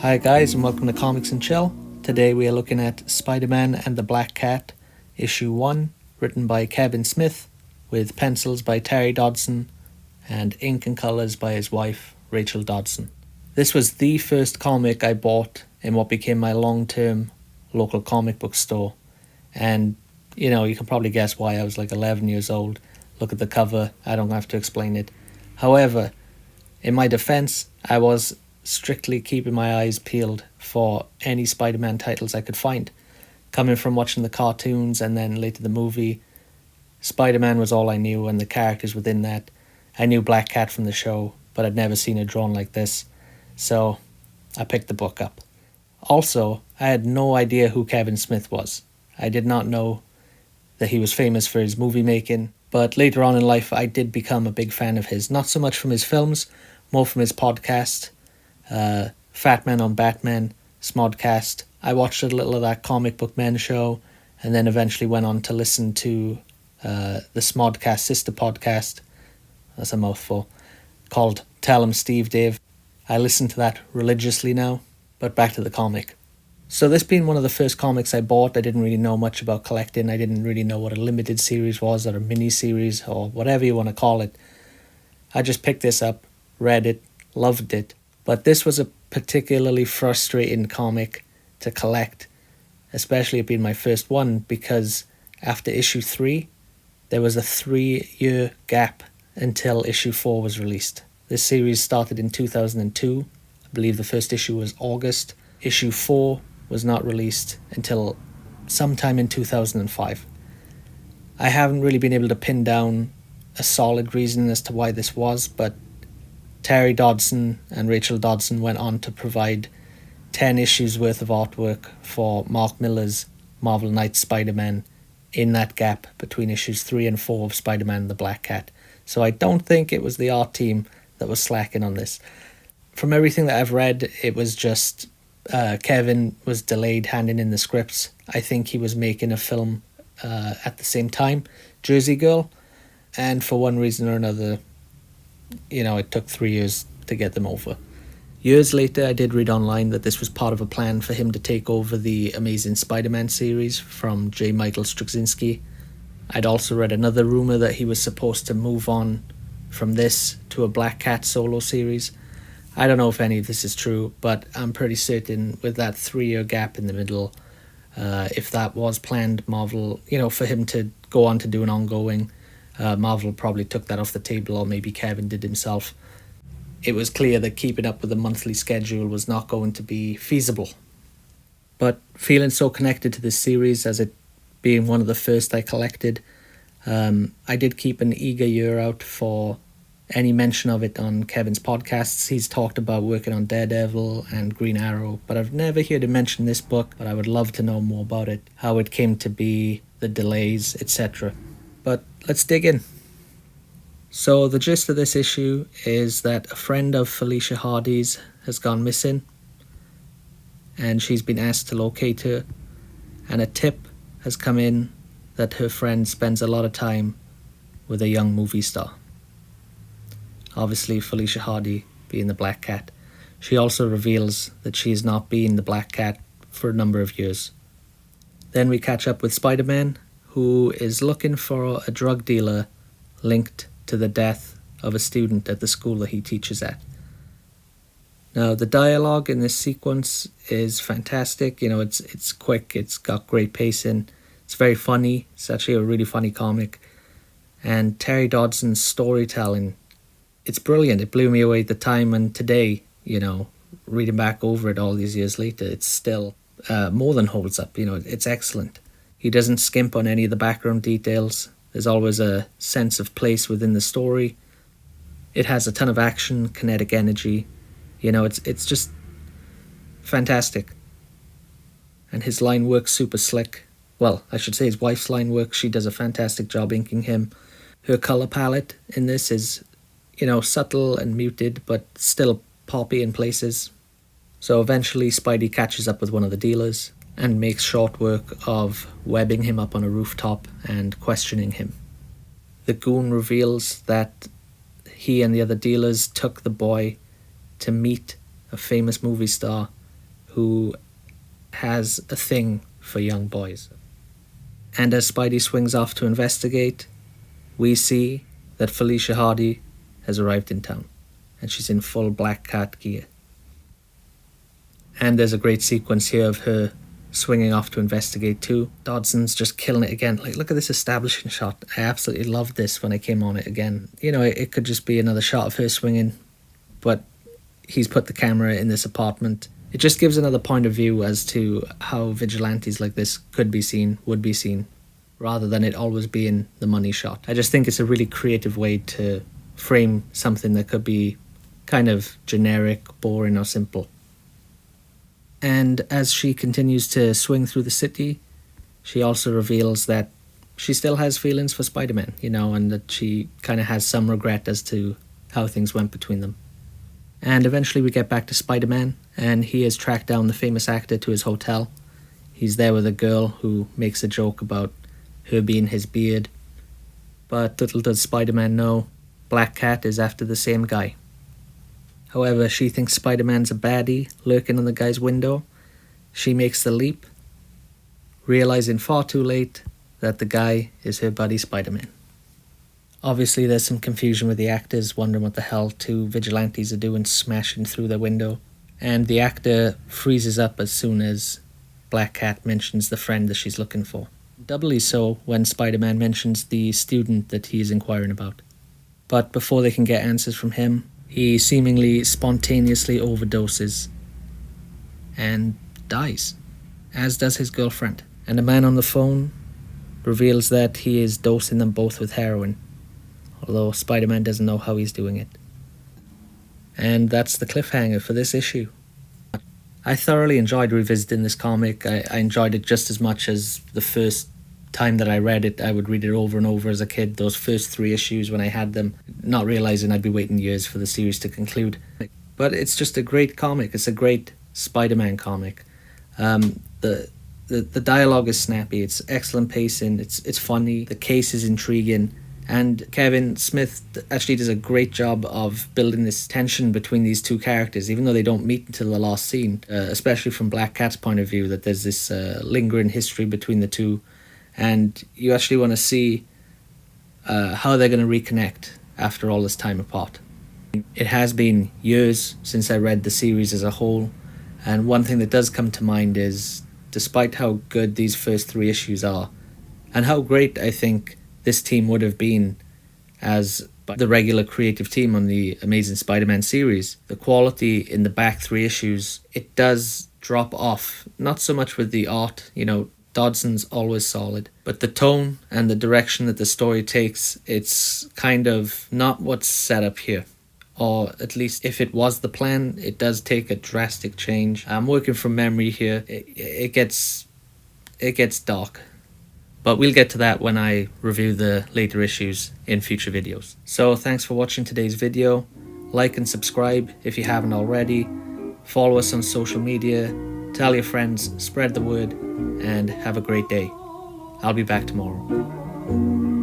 Hi guys, and welcome to Comics and Chill. Today we are looking at Spider-Man and the Black Cat, issue 1, written by Kevin Smith, with pencils by Terry Dodson, and ink and colours by his wife, Rachel Dodson. This was the first comic I bought in what became my long-term local comic book store. And, you can probably guess why. I was like 11 years old. Look at the cover, I don't have to explain it. However, in my defense, I was strictly keeping my eyes peeled for any Spider-Man titles I could find. Coming from watching the cartoons and then later the movie, Spider-Man was all I knew and the characters within that. I knew Black Cat from the show, but I'd never seen it drawn like this. So I picked the book up. Also, I had no idea who Kevin Smith was. I did not know that he was famous for his movie making, but later on in life I did become a big fan of his. Not so much from his films, more from his podcast, Fat Man on Batman, Smodcast. I watched a little of that Comic Book Men show, and then eventually went on to listen to the Smodcast sister podcast, that's a mouthful, called Tell 'em Steve Dave. I listen to that religiously now, but back to the comic. So this being one of the first comics I bought, I didn't really know much about collecting. I didn't really know what a limited series was, or a mini-series, or whatever you want to call it. I just picked this up, read it, loved it. But this was a particularly frustrating comic to collect, especially it being my first one, because after issue 3, there was a 3-year gap until issue 4 was released. This series started in 2002. I believe the first issue was August. Issue 4 was not released until sometime in 2005. I haven't really been able to pin down a solid reason as to why this was, but Terry Dodson and Rachel Dodson went on to provide 10 issues worth of artwork for Mark Millar's Marvel Knights Spider-Man in that gap between issues 3 and 4 of Spider-Man and the Black Cat. So I don't think it was the art team that was slacking on this. From everything that I've read, it was just Kevin was delayed handing in the scripts. I think he was making a film at the same time, Jersey Girl, and for one reason or another, it took 3 years to get them over. Years later, I did read online that this was part of a plan for him to take over the Amazing Spider-Man series from J. Michael Straczynski. I'd also read another rumour that he was supposed to move on from this to a Black Cat solo series. I don't know if any of this is true, but I'm pretty certain with that 3-year gap in the middle, if that was planned, Marvel, for him to go on to do an ongoing, Marvel probably took that off the table, or maybe Kevin did himself. It was clear that keeping up with the monthly schedule was not going to be feasible. But feeling so connected to this series, as it being one of the first I collected, I did keep an eager ear out for any mention of it on Kevin's podcasts. He's talked about working on Daredevil and Green Arrow, but I've never heard him mention this book, but I would love to know more about it, how it came to be, the delays, etc. But let's dig in. So the gist of this issue is that a friend of Felicia Hardy's has gone missing, and she's been asked to locate her, and a tip has come in that her friend spends a lot of time with a young movie star. Obviously Felicia Hardy being the Black Cat. She also reveals that she has not been the Black Cat for a number of years. Then we catch up with Spider-Man, who is looking for a drug dealer linked to the death of a student at the school that he teaches at. Now, the dialogue in this sequence is fantastic. It's quick, it's got great pacing, it's very funny, it's actually a really funny comic. And Terry Dodson's storytelling, it's brilliant. It blew me away at the time, and today, reading back over it all these years later, it's still more than holds up. It's excellent. He doesn't skimp on any of the background details. There's always a sense of place within the story. It has a ton of action, kinetic energy. It's just fantastic. And his line work's super slick. Well, I should say his wife's line work. She does a fantastic job inking him. Her colour palette in this is, subtle and muted, but still poppy in places. So eventually Spidey catches up with one of the dealers and makes short work of webbing him up on a rooftop and questioning him. The goon reveals that he and the other dealers took the boy to meet a famous movie star who has a thing for young boys. And as Spidey swings off to investigate, we see that Felicia Hardy has arrived in town, and she's in full Black Cat gear. And there's a great sequence here of her swinging off to investigate too. Dodson's just killing it again. Like, look at this establishing shot. I absolutely loved this when I came on it again. You know, it could just be another shot of her swinging, but he's put the camera in this apartment. It just gives another point of view as to how vigilantes like this could be seen, would be seen, rather than it always being the money shot. I just think it's a really creative way to frame something that could be kind of generic, boring, or simple. And as she continues to swing through the city, she also reveals that she still has feelings for Spider-Man, you know, and that she kind of has some regret as to how things went between them. And eventually we get back to Spider-Man, and he has tracked down the famous actor to his hotel. He's there with a girl who makes a joke about her being his beard. But little does Spider-Man know, Black Cat is after the same guy. However, she thinks Spider-Man's a baddie lurking on the guy's window. She makes the leap, realizing far too late that the guy is her buddy Spider-Man. Obviously, there's some confusion with the actors, wondering what the hell two vigilantes are doing smashing through their window. And the actor freezes up as soon as Black Cat mentions the friend that she's looking for. Doubly so when Spider-Man mentions the student that he is inquiring about. But before they can get answers from him, he seemingly spontaneously overdoses and dies, as does his girlfriend. And the man on the phone reveals that he is dosing them both with heroin, although Spider-Man doesn't know how he's doing it. And that's the cliffhanger for this issue. I thoroughly enjoyed revisiting this comic. I enjoyed it just as much as the first time that I read it. I would read it over and over as a kid, those first 3 issues when I had them, not realizing I'd be waiting years for the series to conclude. But it's just a great comic. It's a great Spider-Man comic. The dialogue is snappy. It's excellent pacing. It's funny. The case is intriguing. And Kevin Smith actually does a great job of building this tension between these two characters, even though they don't meet until the last scene, especially from Black Cat's point of view, that there's this lingering history between the two. And you actually want to see how they're going to reconnect after all this time apart. It has been years since I read the series as a whole, and one thing that does come to mind is, despite how good these first 3 issues are, and how great I think this team would have been as the regular creative team on the Amazing Spider-Man series, the quality in the back 3 issues, it does drop off. Not so much with the art, you know, Dodson's always solid, but the tone and the direction that the story takes, it's kind of not what's set up here. Or at least if it was the plan, it does take a drastic change. I'm working from memory here. It gets dark. But we'll get to that when I review the later issues in future videos. So thanks for watching today's video. Like and subscribe if you haven't already. Follow us on social media. Tell your friends, spread the word, and have a great day. I'll be back tomorrow.